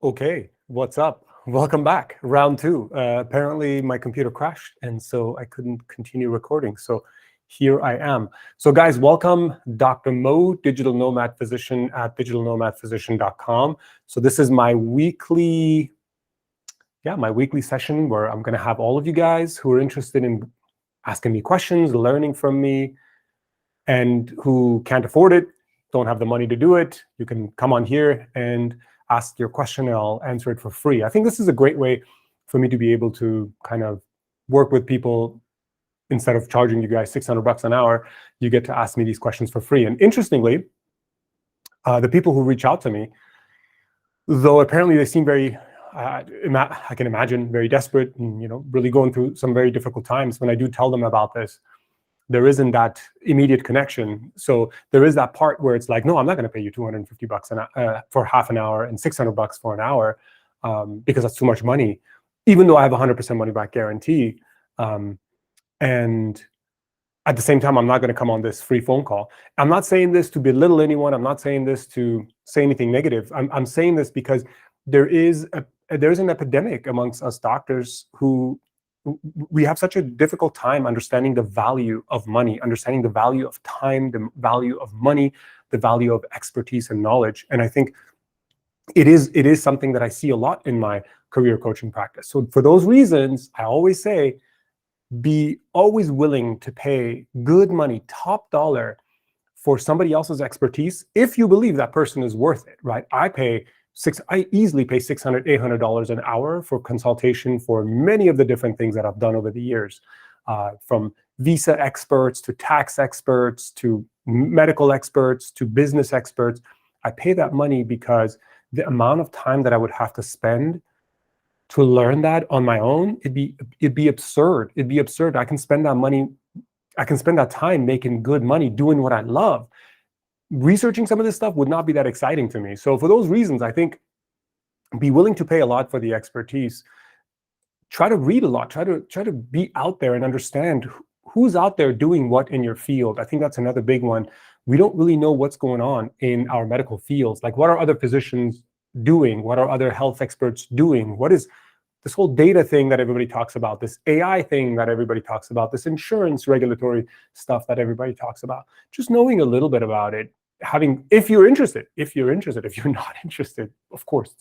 Okay, what's up? Welcome back. Round two. Apparently my computer crashed, and so I couldn't continue recording. So here I am. So guys, welcome Dr. Mo, Digital Nomad Physician at digitalnomadphysician.com. So this is my weekly session where I'm going to have all of you guys who are interested in asking me questions, learning from me, and who can't afford it, don't have the money to do it. You can come on here and ask your question and I'll answer it for free. I think this is a great way for me to be able to kind of work with people. Instead of charging you guys $600 an hour, you get to ask me these questions for free. And interestingly, the people who reach out to me, though apparently they seem very, I can imagine, very desperate and really going through some very difficult times, when I do tell them about this, there isn't that immediate connection. So there is that part where it's like, no, I'm not going to pay you $250 for half an hour and $600 for an hour because that's too much money, even though I have 100% money back guarantee. And at the same time, I'm not going to come on this free phone call. I'm not saying this to belittle anyone. I'm not saying this to say anything negative. I'm saying this because there is an epidemic amongst us doctors who we have such a difficult time understanding the value of money, understanding the value of time, the value of money, the value of expertise and knowledge. And I think it is something that I see a lot in my career coaching practice. So for those reasons, I always say, be always willing to pay good money, top dollar, for somebody else's expertise if you believe that person is worth it, right? I easily pay $600, $800 an hour for consultation for many of the different things that I've done over the years, from visa experts to tax experts to medical experts to business experts. I pay that money because the amount of time that I would have to spend to learn that on my own, it'd be absurd. It'd be absurd. I can spend that money, I can spend that time making good money, doing what I love. Researching some of this stuff would not be that exciting to me. So for those reasons, I think be willing to pay a lot for the expertise. Try to read a lot. Try to be out there and understand who's out there doing what in your field. I think that's another big one. We don't really know what's going on in our medical fields. Like, what are other physicians doing? What are other health experts doing? What is this whole data thing that everybody talks about, this AI thing that everybody talks about, this insurance regulatory stuff that everybody talks about? Just knowing a little bit about it, if you're interested. If you're not interested, of course,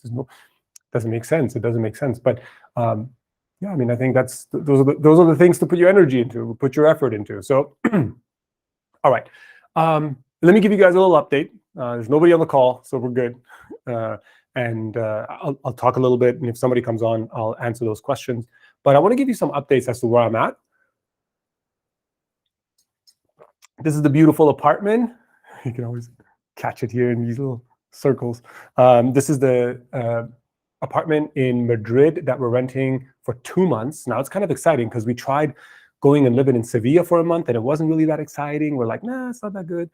doesn't make sense. It doesn't make sense. But yeah, I mean, I think those are the things to put your energy into, put your effort into. So, all right. Let me give you guys a little update. There's nobody on the call, so we're good. And I'll talk a little bit, and if somebody comes on, I'll answer those questions. But I want to give you some updates as to where I'm at. This is the beautiful apartment. You can always catch it here in these little circles. This is the apartment in Madrid that we're renting for 2 months. Now, it's kind of exciting because we tried going and living in Sevilla for a month, and it wasn't really that exciting. We're like, nah, it's not that good.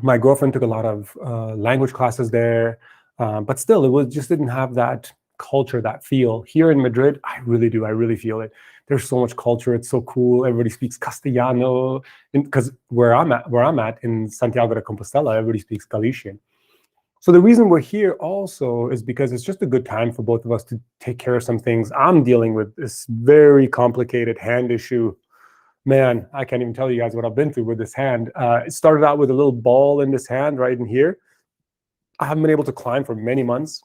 My girlfriend took a lot of language classes there, but still, it just didn't have that culture, that feel. Here in Madrid, I really feel it. There's so much culture. It's so cool. Everybody speaks Castellano, because where I'm at in Santiago de Compostela, everybody speaks Galician. So the reason we're here also is because it's just a good time for both of us to take care of some things. I'm dealing with this very complicated hand issue. Man, I can't even tell you guys what I've been through with this hand. It started out with a little ball in this hand right in here. I haven't been able to climb for many months.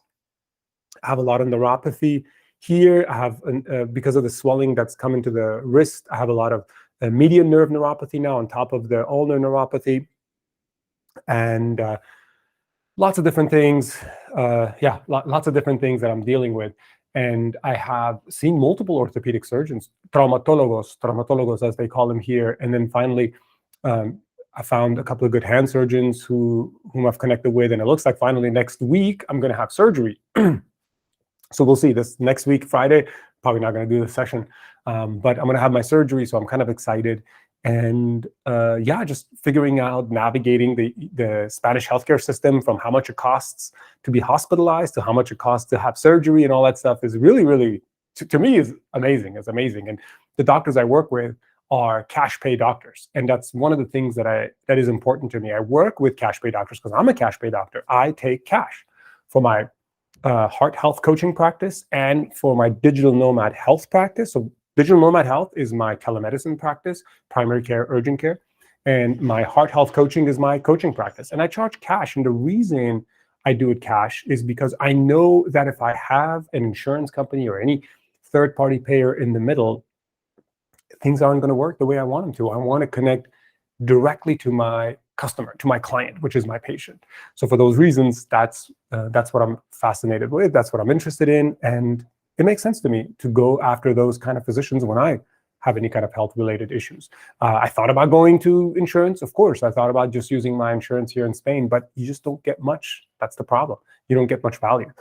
I have a lot of neuropathy here. I have, because of the swelling that's coming to the wrist, I have a lot of median nerve neuropathy now on top of the ulnar neuropathy. And lots of different things. Lots of different things that I'm dealing with. And I have seen multiple orthopedic surgeons, traumatologos as they call them here. And then finally, I found a couple of good hand surgeons whom I've connected with. And it looks like finally next week, I'm going to have surgery. So we'll see. This next week, Friday, probably not going to do the session. But I'm going to have my surgery, so I'm kind of excited. And just figuring out, navigating the Spanish healthcare system, from how much it costs to be hospitalized to how much it costs to have surgery and all that stuff, is really, to me, is amazing. It's amazing. And the doctors I work with are cash pay doctors. And that's one of the things that is important to me. I work with cash pay doctors because I'm a cash pay doctor. I take cash for my heart health coaching practice and for my digital nomad health practice. So digital nomad health is my telemedicine practice, primary care, urgent care. And my heart health coaching is my coaching practice. And I charge cash. And the reason I do it cash is because I know that if I have an insurance company or any third-party payer in the middle, things aren't going to work the way I want them to. I want to connect directly to my customer, to my client, which is my patient. So for those reasons, that's what I'm fascinated with. That's what I'm interested in. And it makes sense to me to go after those kind of physicians when I have any kind of health-related issues. I thought about going to insurance, of course. I thought about just using my insurance here in Spain, but you just don't get much. That's the problem. You don't get much value.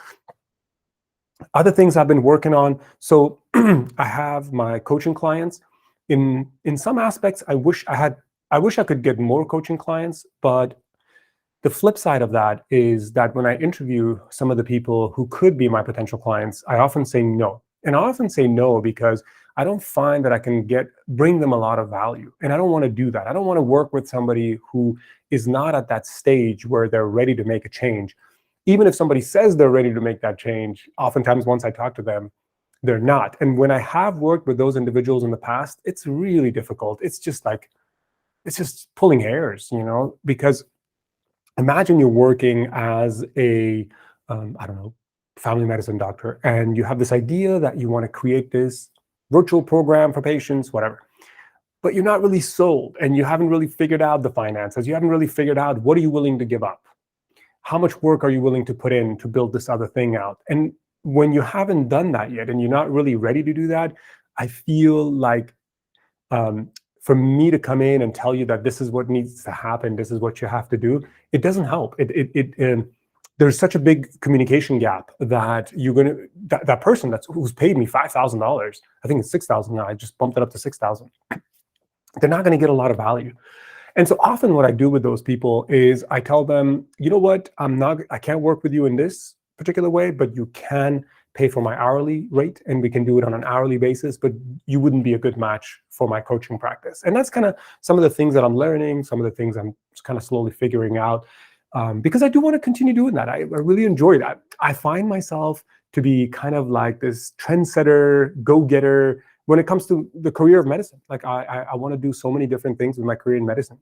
Other things I've been working on. So I have my coaching clients. In some aspects, I wish I could get more coaching clients, but the flip side of that is that when I interview some of the people who could be my potential clients, I often say no. And I often say no because I don't find that I can bring them a lot of value. And I don't want to do that. I don't want to work with somebody who is not at that stage where they're ready to make a change. Even if somebody says they're ready to make that change, oftentimes once I talk to them, they're not. And when I have worked with those individuals in the past, it's really difficult. It's just pulling hairs, because imagine you're working as a, family medicine doctor, and you have this idea that you want to create this virtual program for patients, whatever. But you're not really sold, and you haven't really figured out the finances. You haven't really figured out what are you willing to give up? How much work are you willing to put in to build this other thing out? And when you haven't done that yet, and you're not really ready to do that, I feel like for me to come in and tell you that this is what needs to happen, this is what you have to do, it doesn't help. There's such a big communication gap that that person who's paid me $5,000, I think it's $6,000 now, I just bumped it up to $6,000. They're not going to get a lot of value. And so often what I do with those people is I tell them, you know what, I can't work with you in this particular way, but you can pay for my hourly rate and we can do it on an hourly basis, but you wouldn't be a good match for my coaching practice. And that's kind of some of the things that I'm learning, some of the things I'm kind of slowly figuring out, because I do want to continue doing that. I really enjoy that. I find myself to be kind of like this trendsetter, go-getter when it comes to the career of medicine. Like I want to do so many different things with my career in medicine.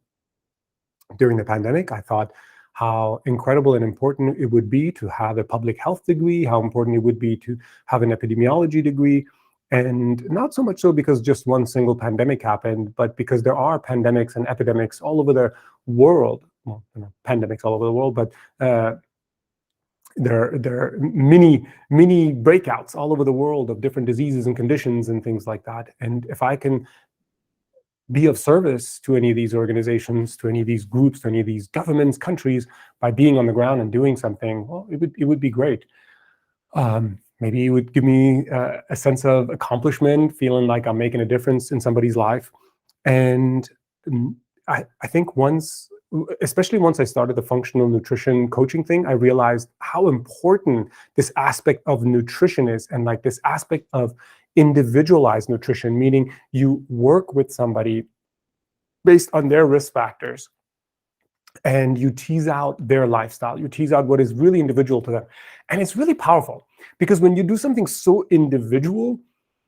During the pandemic, I thought how incredible and important it would be to have a public health degree, how important it would be to have an epidemiology degree. And not so much so because just one single pandemic happened, but because there are pandemics and epidemics all over the world. Well, pandemics all over the world, but there are many breakouts all over the world of different diseases and conditions and things like that. And if I can be of service to any of these organizations, to any of these groups, to any of these governments, countries, by being on the ground and doing something, well, it would be great. Maybe it would give me a sense of accomplishment, feeling like I'm making a difference in somebody's life. And I think especially once I started the functional nutrition coaching thing, I realized how important this aspect of nutrition is, and like this aspect of individualized nutrition, meaning you work with somebody based on their risk factors and you tease out their lifestyle, you tease out what is really individual to them. And it's really powerful because when you do something so individual,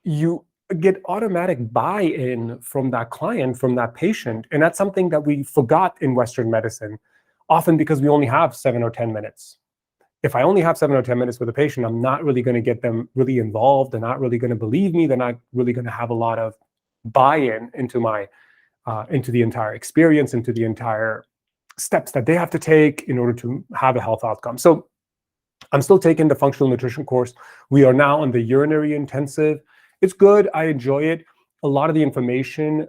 you get automatic buy-in from that client, from that patient. And that's something that we forgot in Western medicine, often because we only have 7 or 10 minutes. If I only have 7 or 10 minutes with a patient, I'm not really going to get them really involved. They're not really going to believe me. They're not really going to have a lot of buy-in into into the entire experience, into the entire steps that they have to take in order to have a health outcome. So I'm still taking the functional nutrition course. We are now on the urinary intensive. It's good. I enjoy it. A lot of the information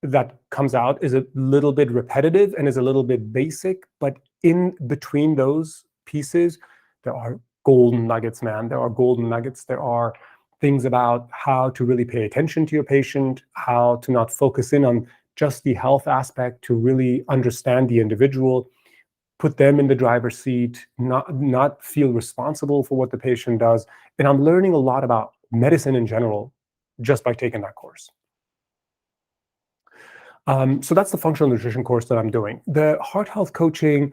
that comes out is a little bit repetitive and is a little bit basic, but in between those pieces, there are golden nuggets, man. There are golden nuggets. There are things about how to really pay attention to your patient, how to not focus in on just the health aspect, to really understand the individual, put them in the driver's seat, not feel responsible for what the patient does. And I'm learning a lot about medicine in general just by taking that course. So that's the functional nutrition course that I'm doing. The heart health coaching,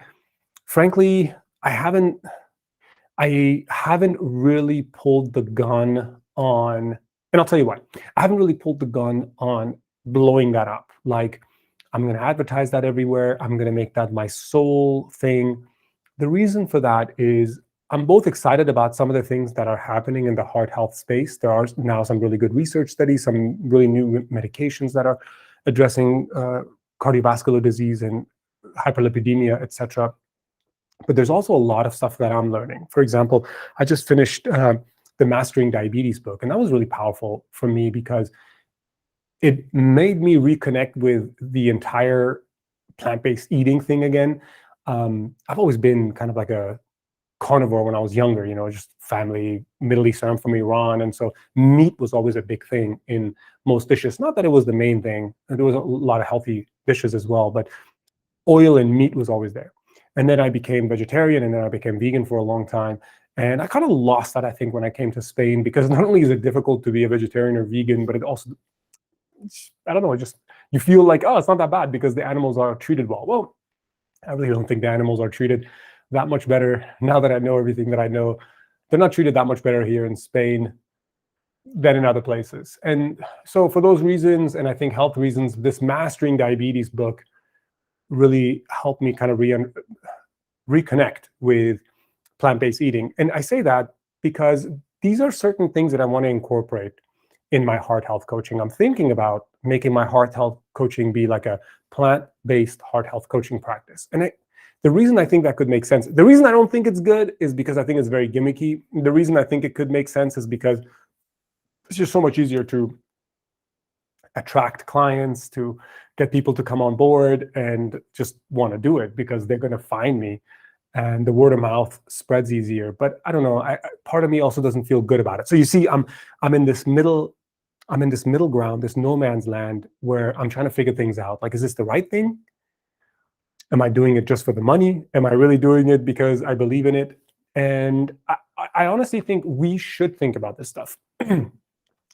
frankly, I I haven't really pulled the gun on, and I'll tell you what, I haven't really pulled the gun on blowing that up. Like, I'm going to advertise that everywhere. I'm going to make that my sole thing. The reason for that is I'm both excited about some of the things that are happening in the heart health space. There are now some really good research studies, some really new medications that are addressing cardiovascular disease and hyperlipidemia, etc. But there's also a lot of stuff that I'm learning. For example, I just finished the Mastering Diabetes book, and that was really powerful for me because it made me reconnect with the entire plant-based eating thing again. I've always been kind of like a carnivore when I was younger, just family, Middle Eastern, I'm from Iran. And so meat was always a big thing in most dishes. Not that it was the main thing. There was a lot of healthy dishes as well, but oil and meat was always there. And then I became vegetarian, and then I became vegan for a long time. And I kind of lost that, I think, when I came to Spain, because not only is it difficult to be a vegetarian or vegan, but it also, I don't know, you feel like, oh, it's not that bad because the animals are treated well. Well, I really don't think the animals are treated that much better. Now that I know everything that I know, they're not treated that much better here in Spain than in other places. And so for those reasons, and I think health reasons, this Mastering Diabetes book really helped me kind of reconnect with plant-based eating. And I say that because these are certain things that I want to incorporate in my heart health coaching. I'm thinking about making my heart health coaching be like a plant-based heart health coaching practice. And the reason I think that could make sense, the reason I don't think it's good is because I think it's very gimmicky. The reason I think it could make sense is because it's just so much easier to attract clients, to get people to come on board and just want to do it because they're going to find me, and the word of mouth spreads easier. But I don't know, part of me also doesn't feel good about it. So you see, I'm in this middle ground, this no man's land, where I'm trying to figure things out. Like, is this the right thing? Am I doing it just for the money? Am I really doing it because I believe in it? And I honestly think we should think about this stuff.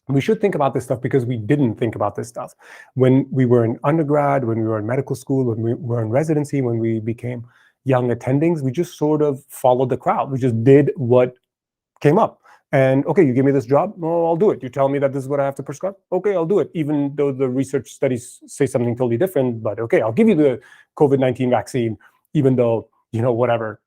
We should think about this stuff because we didn't think about this stuff when we were in undergrad, when we were in medical school, when we were in residency, when we became young attendings. We just sort of followed the crowd. We just did what came up. And okay, you give me this job, well, I'll do it. You tell me that this is what I have to prescribe, okay, I'll do it, even though the research studies say something totally different. But okay, I'll give you the COVID-19 vaccine, even though, whatever,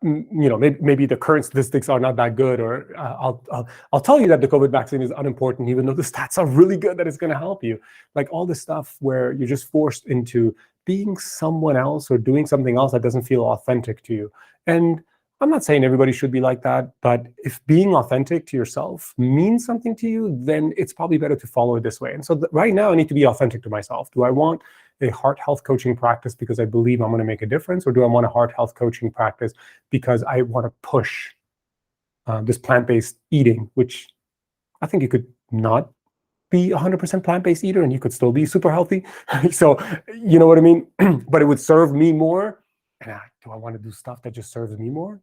maybe the current statistics are not that good, or I'll tell you that the COVID vaccine is unimportant, even though the stats are really good that it's going to help you. Like all this stuff where you're just forced into being someone else or doing something else that doesn't feel authentic to you. And I'm not saying everybody should be like that, but if being authentic to yourself means something to you, then it's probably better to follow it this way. And so right now I need to be authentic to myself. Do I want a heart health coaching practice because I believe I'm going to make a difference? Or do I want a heart health coaching practice because I want to push this plant-based eating, which I think you could not be 100% plant-based eater and you could still be super healthy. So, you know what I mean? But it would serve me more. And do I want to do stuff that just serves me more?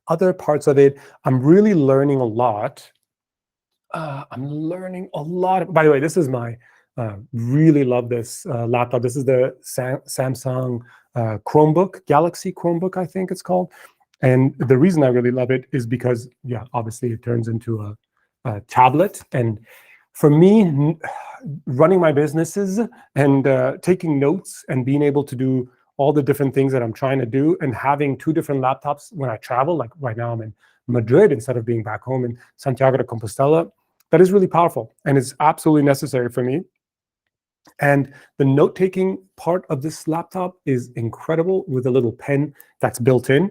Other parts of it, I'm really learning a lot. I'm learning a lot. By the way, this is my really love this laptop. This is the Samsung Chromebook, Galaxy Chromebook, I think it's called. And the reason I really love it is because, yeah, obviously it turns into a tablet. And for me, running my businesses and taking notes and being able to do all the different things that I'm trying to do, and having two different laptops when I travel, like right now I'm in Madrid instead of being back home in Santiago de Compostela, that is really powerful and it's absolutely necessary for me. And the note-taking part of this laptop is incredible with a little pen that's built in.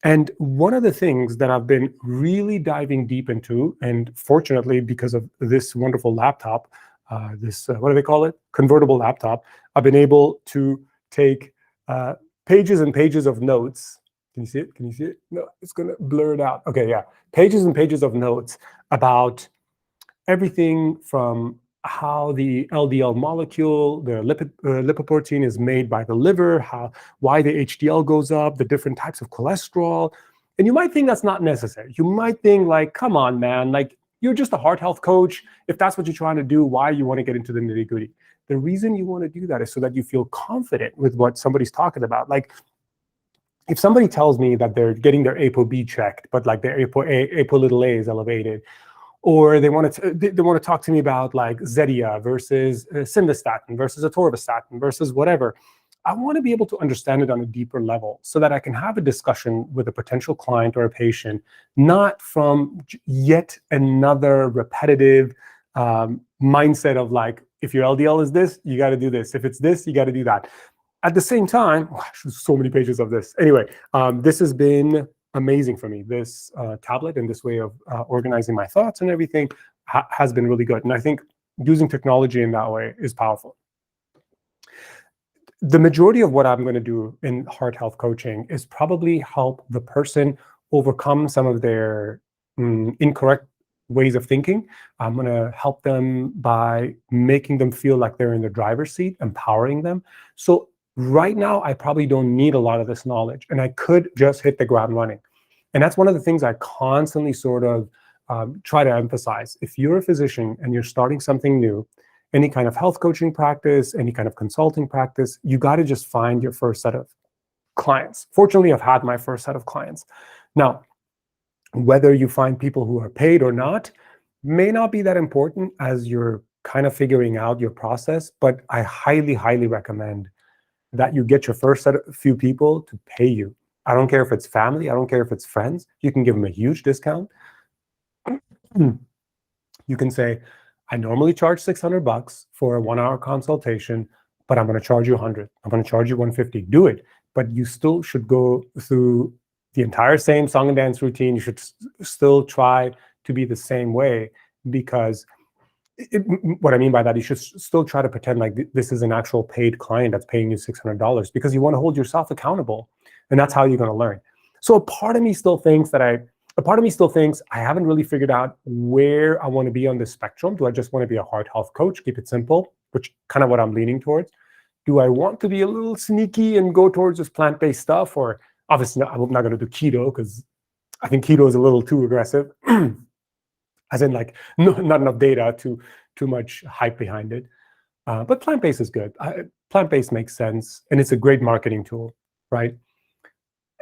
And one of the things that I've been really diving deep into, and fortunately because of this wonderful laptop, what do they call it? Convertible laptop, I've been able to take pages and pages of notes. Can you see it? Can you see it? No, it's going to blur it out. Okay, yeah. Pages and pages of notes about everything from how the LDL molecule, the lipoprotein is made by the liver, why the HDL goes up, the different types of cholesterol. And you might think that's not necessary. You might think like, come on, man, like you're just a heart health coach. If that's what you're trying to do, why you want to get into the nitty-gritty? The reason you want to do that is so that you feel confident with what somebody's talking about. Like, if somebody tells me that they're getting their ApoB checked, but like their Apo little a is elevated, or they want to talk to me about like Zetia versus simvastatin versus atorvastatin versus whatever, I want to be able to understand it on a deeper level so that I can have a discussion with a potential client or a patient, not from yet another repetitive mindset of like, if your LDL is this, you got to do this. If it's this, you got to do that. At the same time, so many pages of this. Anyway, this has been amazing for me. This tablet and this way of organizing my thoughts and everything has been really good. And I think using technology in that way is powerful. The majority of what I'm going to do in heart health coaching is probably help the person overcome some of their incorrect ways of thinking. I'm going to help them by making them feel like they're in the driver's seat, empowering them. So right now, I probably don't need a lot of this knowledge, and I could just hit the ground running. And that's one of the things I constantly sort of try to emphasize. If you're a physician and you're starting something new, any kind of health coaching practice, any kind of consulting practice, you got to just find your first set of clients. Fortunately, I've had my first set of clients. Now, whether you find people who are paid or not may not be that important as you're kind of figuring out your process, but I highly, highly recommend that you get your first few people to pay you. I don't care if it's family, I don't care if it's friends. You can give them a huge discount. You can say, I normally charge $600 for a 1-hour consultation, but I'm going to charge you $100. I'm going to charge you $150. Do it. But you still should go through the entire same song and dance routine. You should still try to be the same way, because what I mean by that, you should still try to pretend like this is an actual paid client that's paying you $600, because you want to hold yourself accountable, and that's how you're going to learn. So a part of me still thinks I haven't really figured out where I want to be on this spectrum. Do I just want to be a heart health coach, keep it simple, which kind of what I'm leaning towards? Do I want to be a little sneaky and go towards this plant-based stuff? Or obviously, I'm not going to do keto, because I think keto is a little too aggressive. As in, like, not enough data, too much hype behind it. But plant-based is good. Plant-based makes sense, and it's a great marketing tool, right?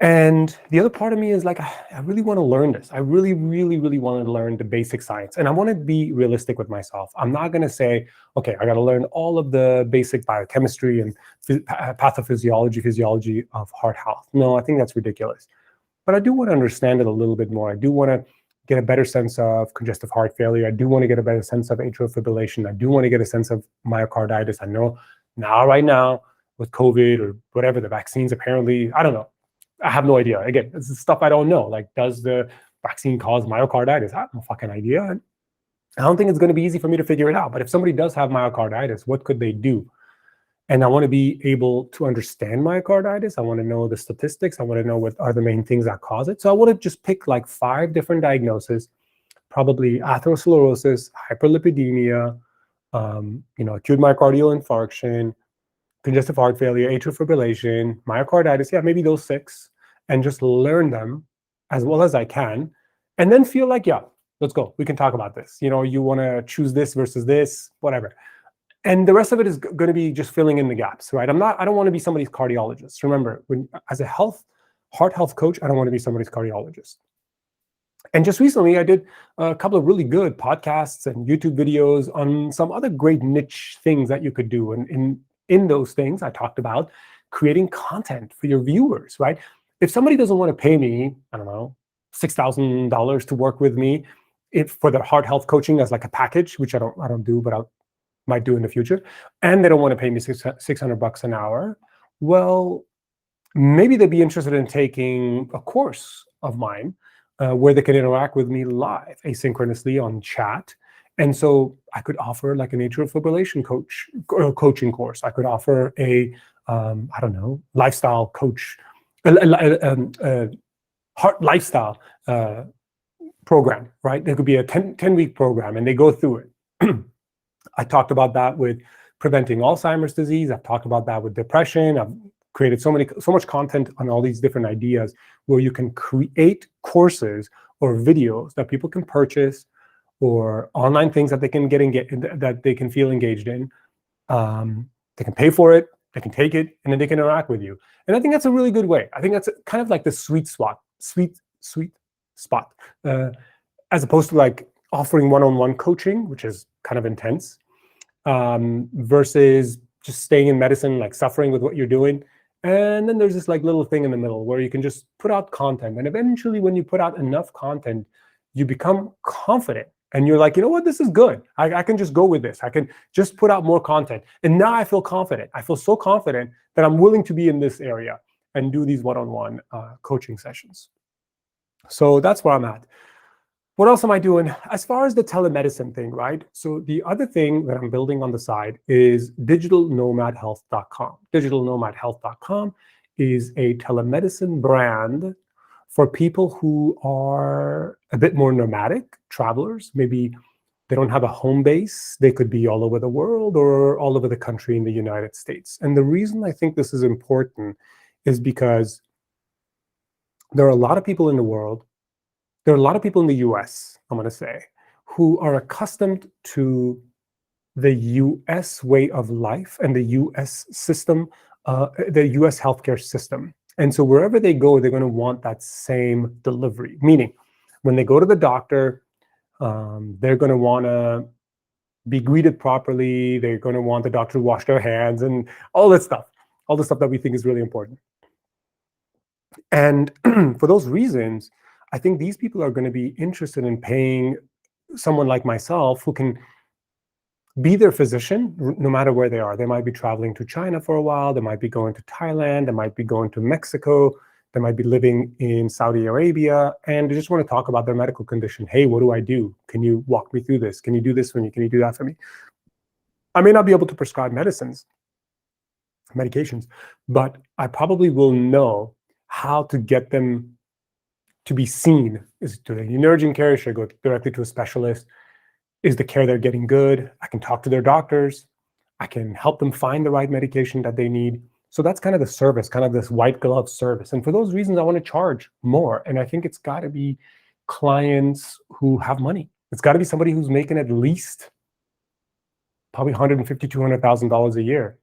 And the other part of me is like, I really want to learn this. I really, really, really want to learn the basic science. And I want to be realistic with myself. I'm not going to say, okay, I got to learn all of the basic biochemistry and pathophysiology, physiology of heart health. No, I think that's ridiculous. But I do want to understand it a little bit more. I do want to get a better sense of congestive heart failure. I do want to get a better sense of atrial fibrillation. I do want to get a sense of myocarditis. I know right now, with COVID or whatever, the vaccines apparently, I don't know. I have no idea. Again, this is stuff I don't know. Like, does the vaccine cause myocarditis? I have no fucking idea. I don't think it's going to be easy for me to figure it out. But if somebody does have myocarditis, what could they do? And I want to be able to understand myocarditis. I want to know the statistics. I want to know what are the main things that cause it. So I want to just pick like 5 different diagnoses, probably atherosclerosis, hyperlipidemia, acute myocardial infarction, congestive heart failure, atrial fibrillation, myocarditis, maybe those 6, and just learn them as well as I can, and then feel like, yeah, let's go. We can talk about this. You want to choose this versus this, whatever. And the rest of it is going to be just filling in the gaps, right? I don't want to be somebody's cardiologist. Remember, as a heart health coach, I don't want to be somebody's cardiologist. And just recently, I did a couple of really good podcasts and YouTube videos on some other great niche things that you could do. And in those things, I talked about creating content for your viewers, right? If somebody doesn't want to pay me, I don't know, $6,000 to work with me for their heart health coaching as like a package, which I don't do, but I might do in the future, and they don't want to pay me $600 an hour, well, maybe they'd be interested in taking a course of mine where they can interact with me live, asynchronously on chat. And so I could offer like an atrial fibrillation coaching course. I could offer a, lifestyle coach, heart lifestyle program, right? There could be a 10-week program, and they go through it. I talked about that with preventing Alzheimer's disease. I've talked about that with depression. I've created so much content on all these different ideas where you can create courses or videos that people can purchase, or online things that they can that they can feel engaged in. They can pay for it, They can take it, and then they can interact with you. And I think that's a really good way. I think that's kind of like the sweet spot, as opposed to like offering one-on-one coaching, which is kind of intense, versus just staying in medicine, like suffering with what you're doing. And then there's this like little thing in the middle where you can just put out content. And eventually when you put out enough content, you become confident. And you're like, you know what, this is good. I can just go with this. I can just put out more content. And now I feel confident. I feel so confident that I'm willing to be in this area and do these one-on-one coaching sessions. So that's where I'm at. What else am I doing? As far as the telemedicine thing, right? So the other thing that I'm building on the side is digitalnomadhealth.com. Digitalnomadhealth.com is a telemedicine brand for people who are a bit more nomadic travelers. Maybe they don't have a home base. They could be all over the world or all over the country in the United States. And the reason I think this is important is because there are a lot of people in the world. There are a lot of people in the US, I'm going to say, who are accustomed to the US way of life and the US system, the US healthcare system. And so wherever they go, they're going to want that same delivery. Meaning, when they go to the doctor, they're going to want to be greeted properly. They're going to want the doctor to wash their hands and all that stuff, all the stuff that we think is really important. And for those reasons, I think these people are going to be interested in paying someone like myself who can be their physician no matter where they are. They might be traveling to China for a while. They might be going to Thailand. They might be going to Mexico. They might be living in Saudi Arabia, and they just want to talk about their medical condition. Hey, what do I do? Can you walk me through this? Can you do this for me? Can you do that for me? I may not be able to prescribe medications, but I probably will know how to get them to be seen. Is to an urgent care? Should I go directly to a specialist? Is the care they're getting good? I can talk to their doctors. I can help them find the right medication that they need. So that's kind of the service, kind of this white glove service. And for those reasons, I want to charge more. And I think it's got to be clients who have money. It's got to be somebody who's making at least probably $150,000, $200,000 a year.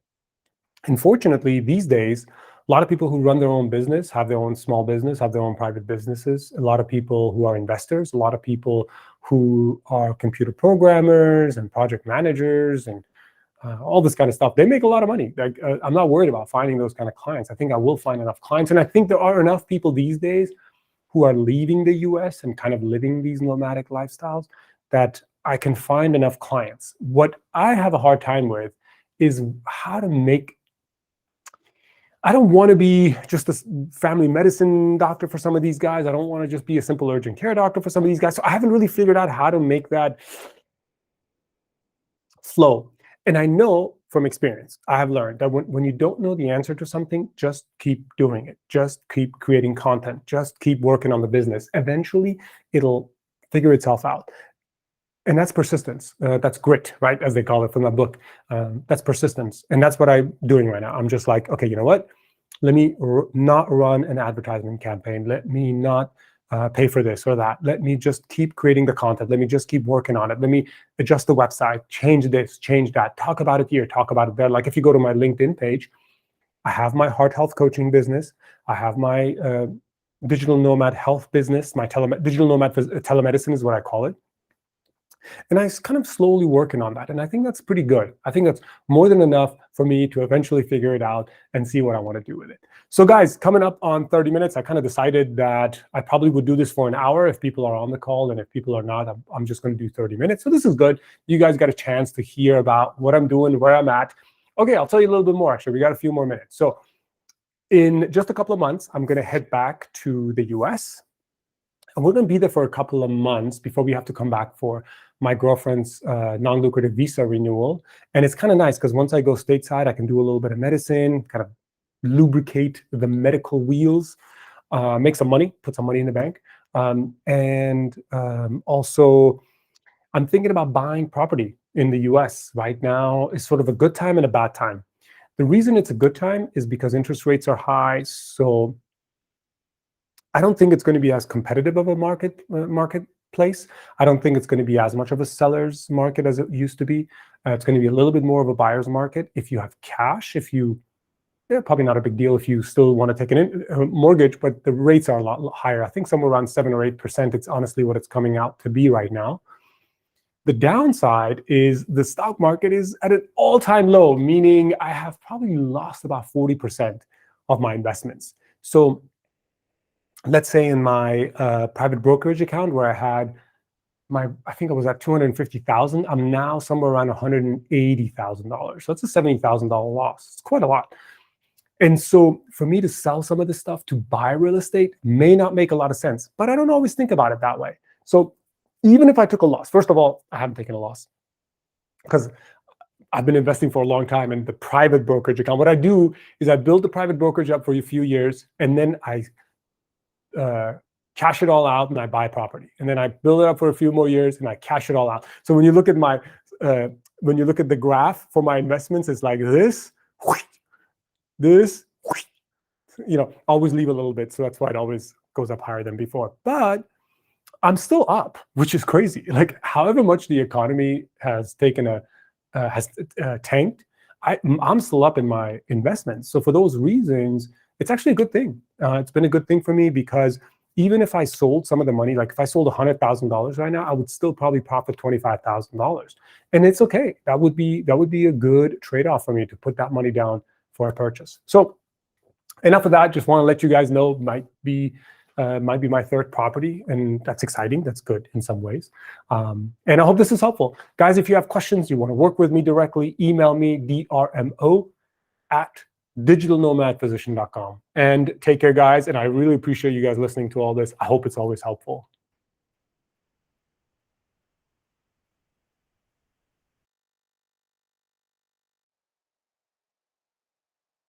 Unfortunately, these days, a lot of people who run their own business, have their own small business, have their own private businesses. A lot of people who are investors, a lot of people who are computer programmers and project managers and all this kind of stuff. They make a lot of money. Like, I'm not worried about finding those kind of clients. I think I will find enough clients. And I think there are enough people these days who are leaving the US and kind of living these nomadic lifestyles that I can find enough clients. What I have a hard time with is how to make. I don't want to be just a family medicine doctor for some of these guys. I don't want to just be a simple urgent care doctor for some of these guys. So I haven't really figured out how to make that flow. And I know from experience, I have learned that when you don't know the answer to something, just keep doing it. Just keep creating content. Just keep working on the business. Eventually, it'll figure itself out. And that's persistence. That's grit, right? As they call it from the book. That's persistence. And that's what I'm doing right now. I'm just like, okay, you know what? Let me not run an advertisement campaign. Let me not pay for this or that. Let me just keep creating the content. Let me just keep working on it. Let me adjust the website, change this, change that, talk about it here, talk about it there. Like if you go to my LinkedIn page, I have my heart health coaching business. I have my digital nomad health business. My digital nomad telemedicine is what I call it. And I kind of slowly working on that. And I think that's pretty good. I think that's more than enough for me to eventually figure it out and see what I want to do with it. So guys, coming up on 30 minutes, I kind of decided that I probably would do this for an hour if people are on the call. And if people are not, I'm just going to do 30 minutes. So this is good. You guys got a chance to hear about what I'm doing, where I'm at. Okay, I'll tell you a little bit more. Actually, we got a few more minutes. So in just a couple of months, I'm going to head back to the US. And we're going to be there for a couple of months before we have to come back for my girlfriend's non-lucrative visa renewal. And it's kind of nice because once I go stateside, I can do a little bit of medicine, kind of lubricate the medical wheels, make some money, put some money in the bank. Also, I'm thinking about buying property in the US right now. Is sort of a good time and a bad time. The reason it's a good time is because interest rates are high. So I don't think it's going to be as competitive of a marketplace. I don't think it's going to be as much of a seller's market as it used to be. It's going to be a little bit more of a buyer's market. If you have cash, if you probably not a big deal if you still want to take a mortgage, but the rates are a lot higher. I think somewhere around 7 or 8%. It's honestly what it's coming out to be right now. The downside is the stock market is at an all-time low, meaning I have probably lost about 40% of my investments. So let's say in my private brokerage account where I had I think I was at 250,000. I'm now somewhere around $180,000. So that's a $70,000 loss. It's quite a lot. And so for me to sell some of this stuff to buy real estate may not make a lot of sense, but I don't always think about it that way. So even if I took a loss, first of all, I haven't taken a loss because I've been investing for a long time in the private brokerage account. What I do is I build the private brokerage up for a few years, and then I cash it all out and I buy property. And then I build it up for a few more years and I cash it all out. So when you look at my, when you look at the graph for my investments, it's like this, always leave a little bit. So that's why it always goes up higher than before. But I'm still up, which is crazy. Like however much the economy has taken tanked, I'm still up in my investments. So for those reasons, it's actually a good thing. It's been a good thing for me because even if I sold some of the money, like if I sold $100,000 right now, I would still probably profit $25,000, and it's okay. That would be a good trade-off for me to put that money down for a purchase. So enough of that. Just want to let you guys know might be my third property, and that's exciting. That's good in some ways. And I hope this is helpful, guys. If you have questions, you want to work with me directly, email me drmo@digitalnomadphysician.com. And take care, guys. And I really appreciate you guys listening to all this. I hope it's always helpful.